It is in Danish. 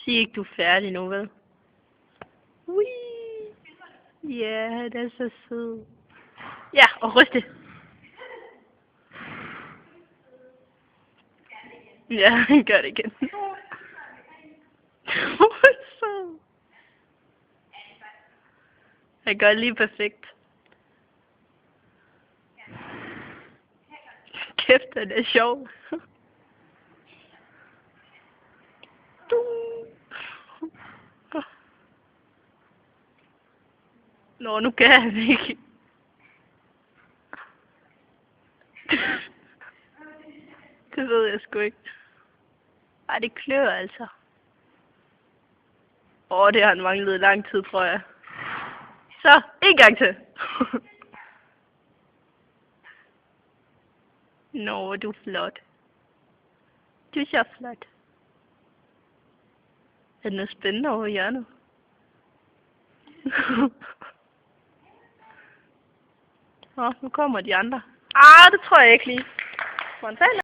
Sig ikke, du er færdig nu, vel? Ui. Ja, det er så sød. Ja, og ryste. Ja, gør det igen. Hvor sød. Han gør lige perfekt. Kæft, den er sjov. Nå, nu kan han ikke. Det ved jeg sgu ikke. Ej, det klør altså. Det har han manglet i lang tid, tror jeg. Så, en gang til. Nå, du er flot. Du er så flot. Er der noget spændende over hjørnet? Nu kommer de andre. Det tror jeg ikke lige. Spontan.